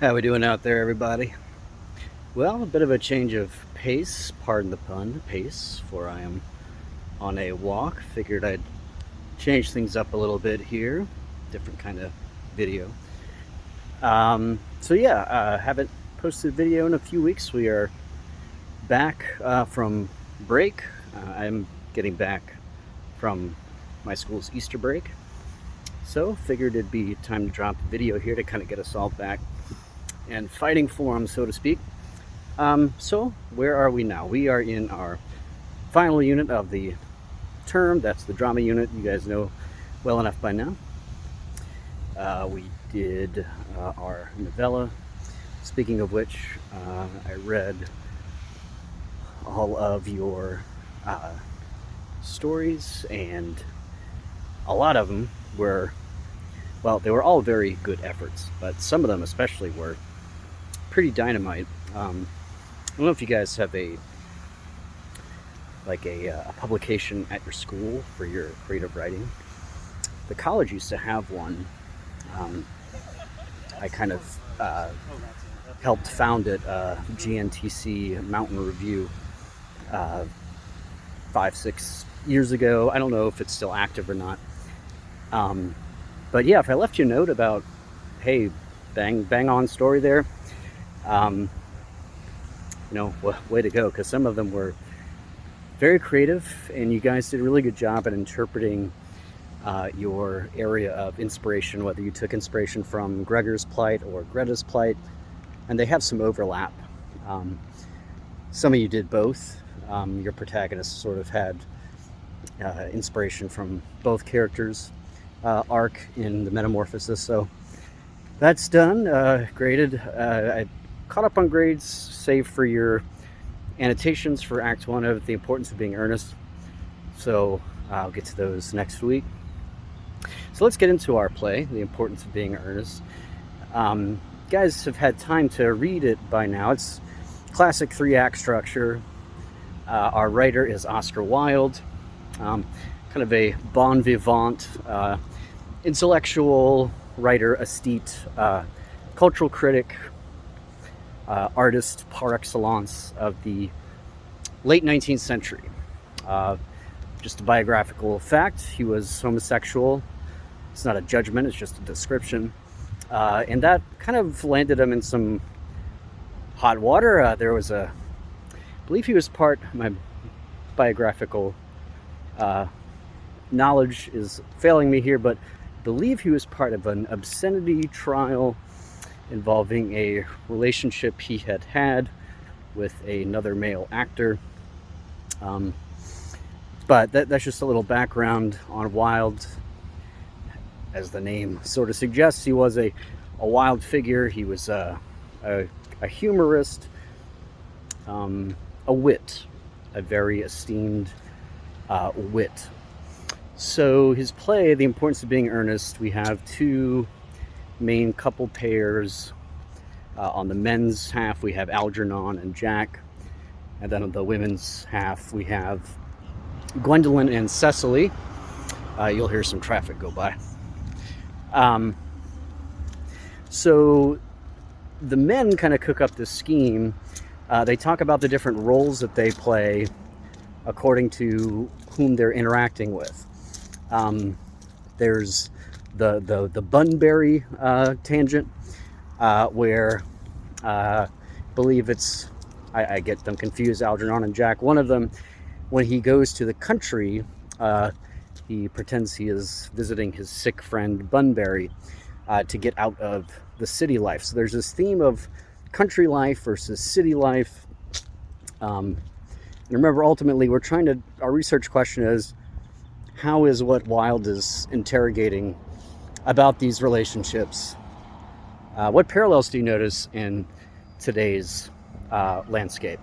How we doing out there, everybody? Well, a bit of a change of pace, pardon the pun, pace, for I am on a walk. Figured I'd change things up a little bit here, different kind of video. Haven't posted a video in a few weeks. We are back from break. I'm getting back from my school's Easter break. So figured it'd be time to drop a video here to kind of get us all back and fighting form, so to speak. So where are we now? We are in our final unit of the term. That's the drama unit. You guys know well enough by now. We did our novella. Speaking of which, I read all of your stories, and a lot of them were, well, they were all very good efforts, but some of them especially were pretty dynamite. I don't know if you guys have a publication at your school for your creative writing. The college used to have one. I kind of helped found it, GNTC Mountain Review, 5-6 years ago. I don't know if it's still active or not. But yeah, if I left you a note about, hey, bang on story there, way to go, because some of them were very creative, and you guys did a really good job at interpreting your area of inspiration, whether you took inspiration from Gregor's plight or Greta's plight, and they have some overlap. Some of you did both. Your protagonists sort of had inspiration from both characters' arc in the metamorphosis, so that's done, graded. I caught up on grades, save for your annotations for Act 1 of The Importance of Being Earnest, so I'll get to those next week. So let's get into our play, The Importance of Being Earnest. You guys have had time to read it by now. It's classic 3-act structure. Our writer is Oscar Wilde, kind of a bon vivant, intellectual writer, aesthete, cultural critic, artist par excellence of the late 19th century. Just a biographical fact, he was homosexual. It's not a judgment, it's just a description. And that kind of landed him in some hot water. There was I believe he was my biographical knowledge is failing me here, but I believe he was part of an obscenity trial involving a relationship he had with another male actor. But that's just a little background on Wilde. As the name sort of suggests, he was a wild figure. He was a humorist, a wit, a very esteemed wit. So his play, The Importance of Being Earnest, we have two main couple pairs. On the men's half, we have Algernon and Jack. And then on the women's half, we have Gwendolyn and Cecily. You'll hear some traffic go by. So the men kind of cook up this scheme. They talk about the different roles that they play according to whom they're interacting with. There's the Bunbury tangent, where I believe it's, I get them confused, Algernon and Jack. One of them, when he goes to the country, he pretends he is visiting his sick friend Bunbury to get out of the city life. So there's this theme of country life versus city life. And remember, ultimately, our research question is, how is what Wilde is interrogating about these relationships? What parallels do you notice in today's landscape?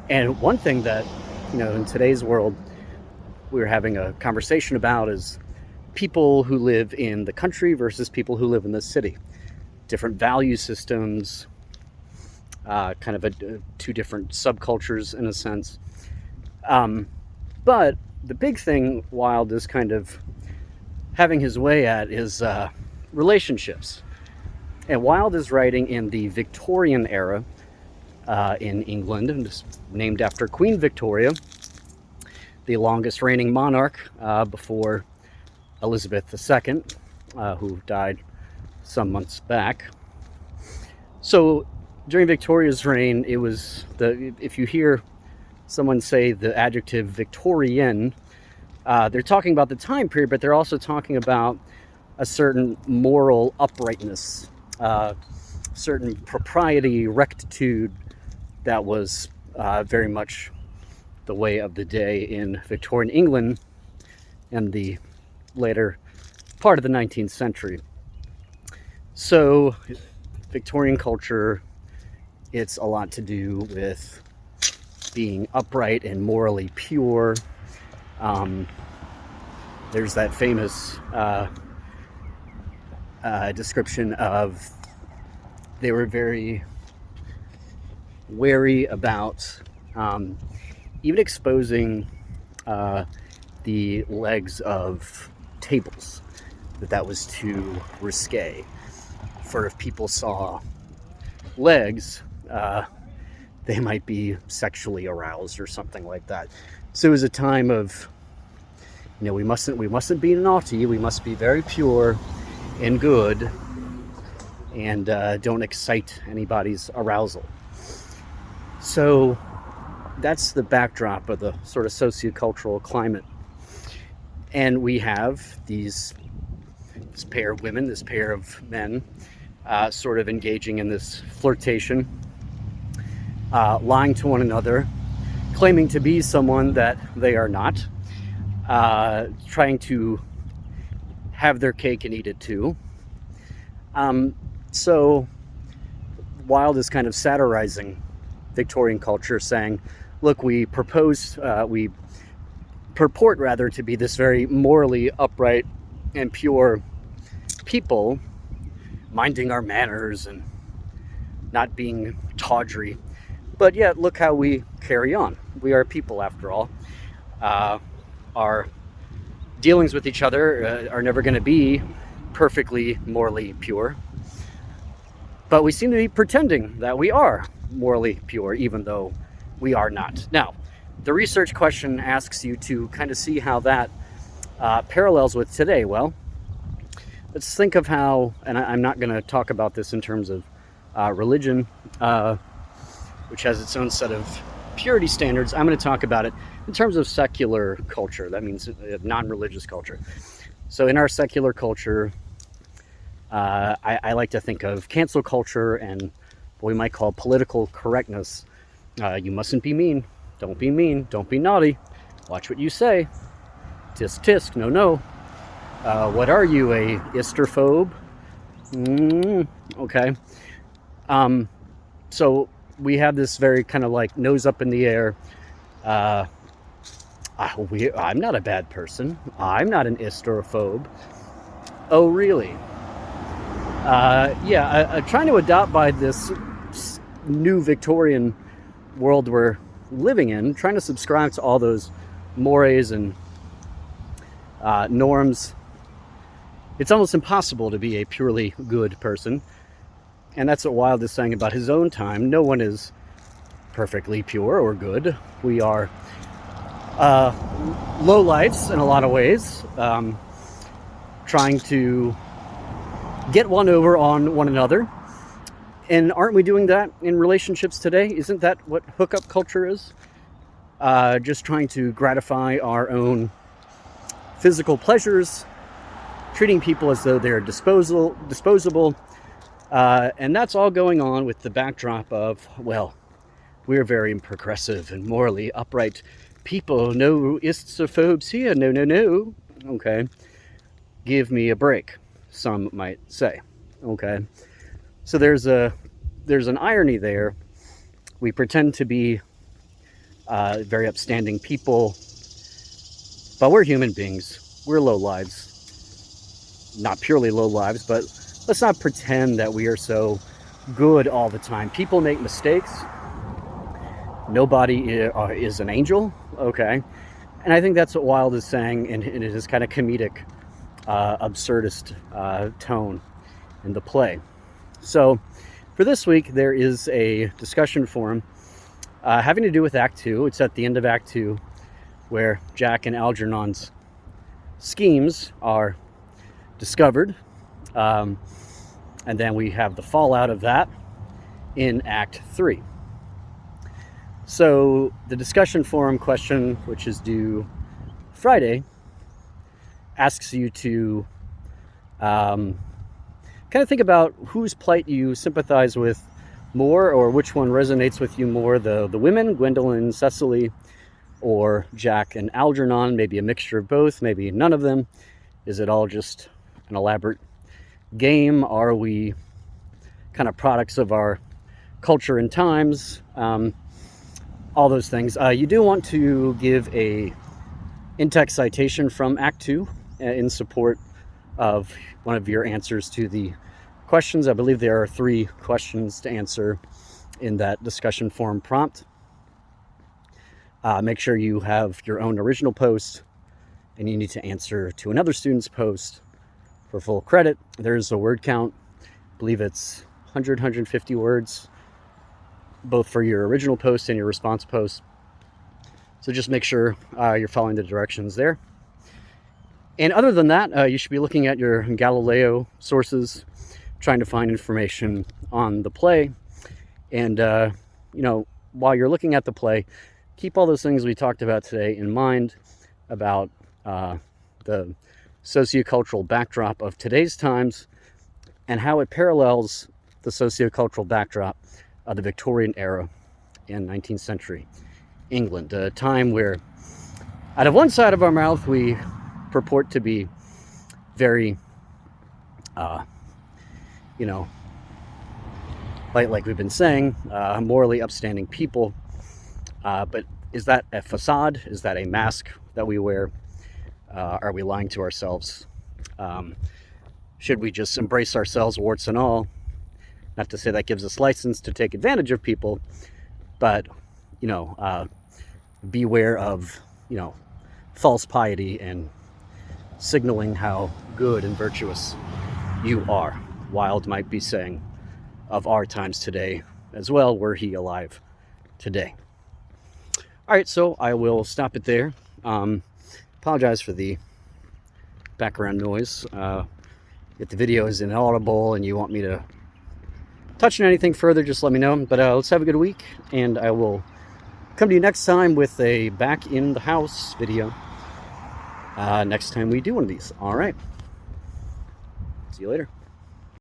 And one thing that, in today's world, we're having a conversation about is people who live in the country versus people who live in the city. Different value systems, kind of two different subcultures in a sense. But the big thing Wilde is kind of having his way at is relationships. And Wilde is writing in the Victorian era in England, and it's named after Queen Victoria, the longest reigning monarch before Elizabeth II, who died some months back. So during Victoria's reign, it was if you hear someone say the adjective Victorian, they're talking about the time period, but they're also talking about a certain moral uprightness, certain propriety, rectitude that was very much the way of the day in Victorian England in the later part of the 19th century. So Victorian culture, it's a lot to do with being upright and morally pure. There's that famous description of they were very wary about even exposing the legs of tables, that was too risque. For if people saw legs, they might be sexually aroused or something like that. So it was a time of, we mustn't be naughty. We must be very pure and good, and don't excite anybody's arousal. So that's the backdrop of the sort of sociocultural climate. And we have this pair of women, this pair of men, sort of engaging in this flirtation, lying to one another, claiming to be someone that they are not, trying to have their cake and eat it too. So Wilde is kind of satirizing Victorian culture, saying, look, we purport rather to be this very morally upright and pure people, minding our manners and not being tawdry, but yet look how we carry on. We are people, after all. Our dealings with each other are never going to be perfectly morally pure, but we seem to be pretending that we are morally pure, even though we are not. Now, the research question asks you to kind of see how that parallels with today. Well, let's think of how, and I'm not going to talk about this in terms of religion, which has its own set of purity standards. I'm going to talk about it in terms of secular culture. That means non-religious culture. So in our secular culture, I like to think of cancel culture and what we might call political correctness. You mustn't be mean. Don't be mean. Don't be naughty. Watch what you say. Tisk tisk. No, no. What are you, a isterphobe? Okay. So we have this very kind of like nose up in the air. I'm not a bad person. I'm not an isterphobe. Oh, really? Trying to adopt by this new Victorian world we're living in, trying to subscribe to all those mores and norms. It's almost impossible to be a purely good person. And that's what Wilde is saying about his own time. No one is perfectly pure or good. We are lowlifes in a lot of ways, trying to get one over on one another. And aren't we doing that in relationships today? Isn't that what hookup culture is? Just trying to gratify our own physical pleasures, treating people as though they're disposable. And that's all going on with the backdrop of, well, we're very progressive and morally upright people. No istophobes here. No, no, no. Okay. Give me a break, some might say. Okay. So there's an irony there. We pretend to be very upstanding people, but we're human beings. We're low lives. Not purely low lives, but let's not pretend that we are so good all the time. People make mistakes. Nobody is an angel, okay? And I think that's what Wilde is saying in his kind of comedic, absurdist tone in the play. So for this week, there is a discussion forum having to do with Act 2. It's at the end of Act 2 where Jack and Algernon's schemes are discovered. And then we have the fallout of that in Act 3. So the discussion forum question, which is due Friday, asks you to kind of think about whose plight you sympathize with more, or which one resonates with you more, the women, Gwendolyn, Cecily, or Jack and Algernon, maybe a mixture of both, maybe none of them. Is it all just an elaborate game? Are we kind of products of our culture and times? All those things. You do want to give a in-text citation from Act 2 in support of one of your answers to the questions. I believe there are 3 questions to answer in that discussion forum prompt. Make sure you have your own original post, and you need to answer to another student's post for full credit. There's a word count. I believe it's 100, 150 words, both for your original post and your response post. So just make sure you're following the directions there. And other than that, you should be looking at your Galileo sources, trying to find information on the play. And, while you're looking at the play, keep all those things we talked about today in mind about the sociocultural backdrop of today's times and how it parallels the sociocultural backdrop of the Victorian era in 19th century England, a time where out of one side of our mouth we purport to be very, like we've been saying, morally upstanding people. But is that a facade? Is that a mask that we wear? Are we lying to ourselves? Should we just embrace ourselves, warts and all? Not to say that gives us license to take advantage of people, but, beware of, false piety and signaling how good and virtuous you are. Wilde might be saying of our times today as well, were he alive today. All right, so I will stop it there. Apologize for the background noise. If the video is inaudible and you want me to touch on anything further, just let me know. But let's have a good week, and I will come to you next time with a back in the house video. Next time we do one of these. All right. See you later.